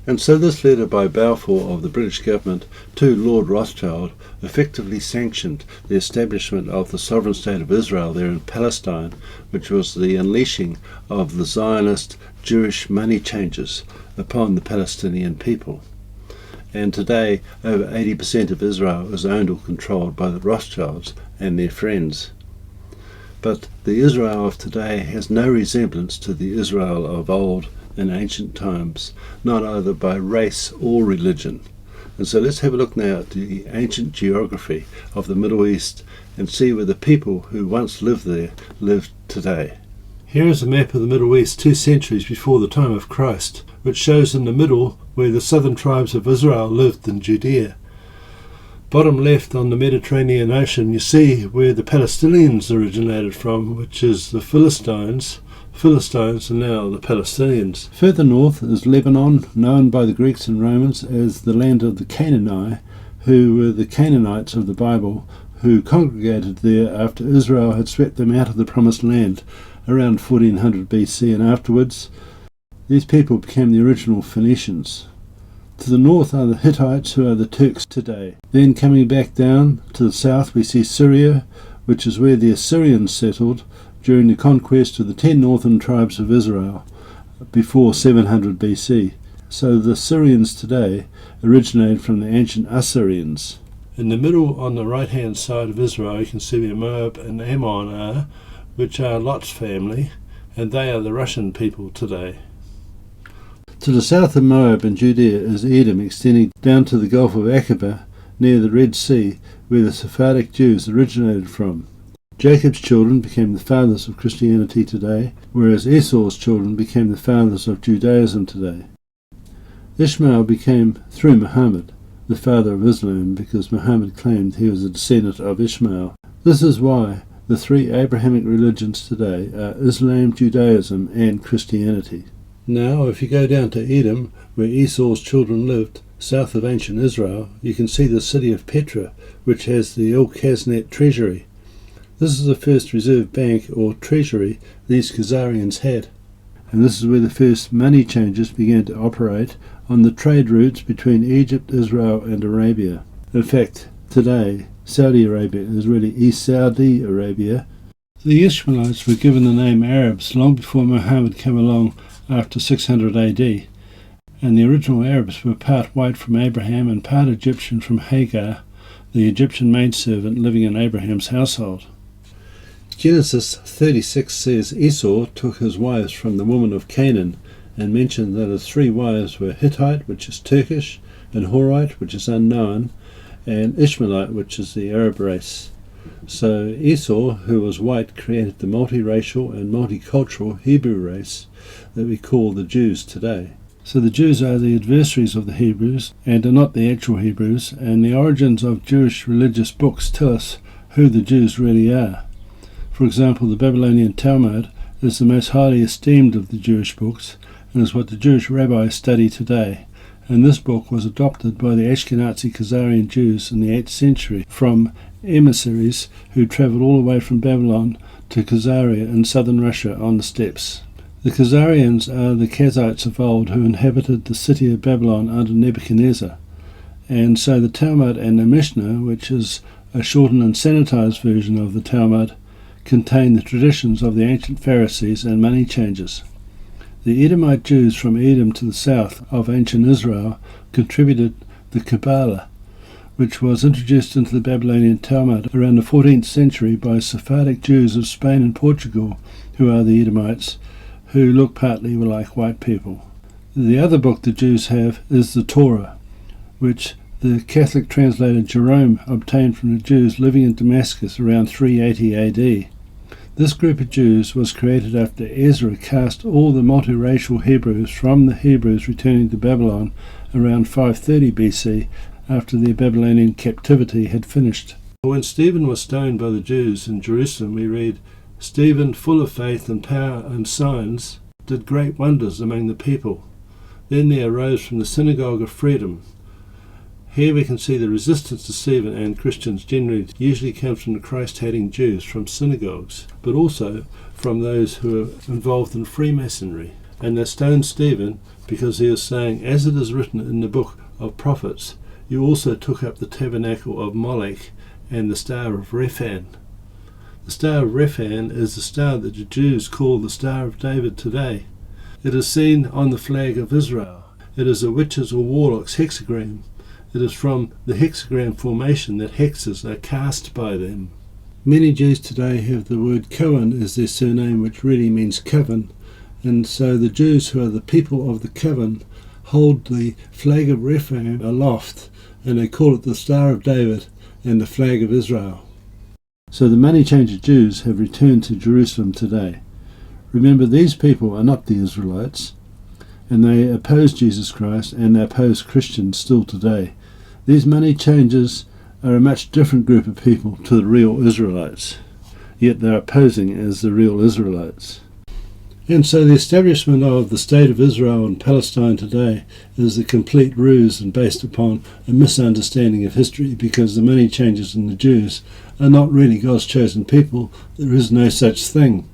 And so this letter by Balfour of the British government to Lord Rothschild effectively sanctioned the establishment of the sovereign state of Israel there in Palestine, which was the unleashing of the Zionist Jewish money changers upon the Palestinian people. And today, over 80% of Israel is owned or controlled by the Rothschilds and their friends. But the Israel of today has no resemblance to the Israel of old in ancient times, not either by race or religion. And so let's have a look now at the ancient geography of the Middle East and see where the people who once lived there live today. Here is a map of the Middle East 2 centuries before the time of Christ, which shows in the middle where the southern tribes of Israel lived in Judea. Bottom left on the Mediterranean Ocean, you see where the Palestinians originated from, which is the Philistines. Philistines are now the Palestinians. Further north is Lebanon, known by the Greeks and Romans as the land of the Canaanite, who were the Canaanites of the Bible, who congregated there after Israel had swept them out of the Promised Land around 1400 BC, and afterwards these people became the original Phoenicians. To the north are the Hittites, who are the Turks today. Then coming back down to the south we see Syria, which is where the Assyrians settled during the conquest of the 10 northern tribes of Israel before 700 BC. So the Syrians today originated from the ancient Assyrians. In the middle on the right hand side of Israel you can see where Moab and Ammon are, which are Lot's family, and they are the Russian people today. To the south of Moab and Judea is Edom, extending down to the Gulf of Aqaba near the Red Sea, where the Sephardic Jews originated from. Jacob's children became the fathers of Christianity today, whereas Esau's children became the fathers of Judaism today. Ishmael became, through Muhammad, the father of Islam, because Muhammad claimed he was a descendant of Ishmael. This is why the 3 Abrahamic religions today are Islam, Judaism, and Christianity. Now, if you go down to Edom, where Esau's children lived, south of ancient Israel, you can see the city of Petra, which has the El Khaznet treasury. This is the first reserve bank or treasury these Khazarians had. And this is where the first money changers began to operate on the trade routes between Egypt, Israel, and Arabia. In fact, today, Saudi Arabia is really East Saudi Arabia. The Ishmaelites were given the name Arabs long before Muhammad came along after 600 AD, and the original Arabs were part white from Abraham and part Egyptian from Hagar, the Egyptian maidservant living in Abraham's household. Genesis 36 says Esau took his wives from the woman of Canaan, and mentioned that his 3 wives were Hittite, which is Turkish, and Horite, which is unknown, and Ishmaelite, which is the Arab race. So Esau, who was white, created the multiracial and multicultural Hebrew race that we call the Jews today. So the Jews are the adversaries of the Hebrews and are not the actual Hebrews, and the origins of Jewish religious books tell us who the Jews really are. For example, the Babylonian Talmud is the most highly esteemed of the Jewish books and is what the Jewish rabbis study today. And this book was adopted by the Ashkenazi Khazarian Jews in the 8th century from emissaries who travelled all the way from Babylon to Khazaria in southern Russia on the steppes. The Khazarians are the Kazites of old who inhabited the city of Babylon under Nebuchadnezzar. And so the Talmud and the Mishnah, which is a shortened and sanitized version of the Talmud, contain the traditions of the ancient Pharisees and money changers. The Edomite Jews from Edom to the south of ancient Israel contributed the Kabbalah, which was introduced into the Babylonian Talmud around the 14th century by Sephardic Jews of Spain and Portugal, who are the Edomites, who look partly like white people. The other book the Jews have is the Torah, which the Catholic translator Jerome obtained from the Jews living in Damascus around 380 AD. This group of Jews was created after Ezra cast all the multiracial Hebrews from the Hebrews returning to Babylon around 530 BC after their Babylonian captivity had finished. When Stephen was stoned by the Jews in Jerusalem, we read, Stephen, full of faith and power and signs, did great wonders among the people. Then there arose from the synagogue of freedom. Here we can see the resistance to Stephen and Christians generally usually comes from the Christ-hating Jews from synagogues, but also from those who are involved in Freemasonry. And they stoned Stephen because he was saying, as it is written in the book of prophets, you also took up the tabernacle of Molech and the star of Rephan. The star of Rephan is the star that the Jews call the Star of David today. It is seen on the flag of Israel. It is a witch's or warlock's hexagram. It is from the hexagram formation that hexes are cast by them. Many Jews today have the word Cohen as their surname, which really means coven, and so the Jews who are the people of the coven hold the flag of Rephan aloft, and they call it the Star of David and the flag of Israel. So the money changer Jews have returned to Jerusalem today. Remember, these people are not the Israelites, and they oppose Jesus Christ, and they oppose Christians still today. These money changers are a much different group of people to the real Israelites, yet they're posing as the real Israelites. And so the establishment of the State of Israel in Palestine today is a complete ruse and based upon a misunderstanding of history, because the money changers and the Jews are not really God's chosen people. There is no such thing.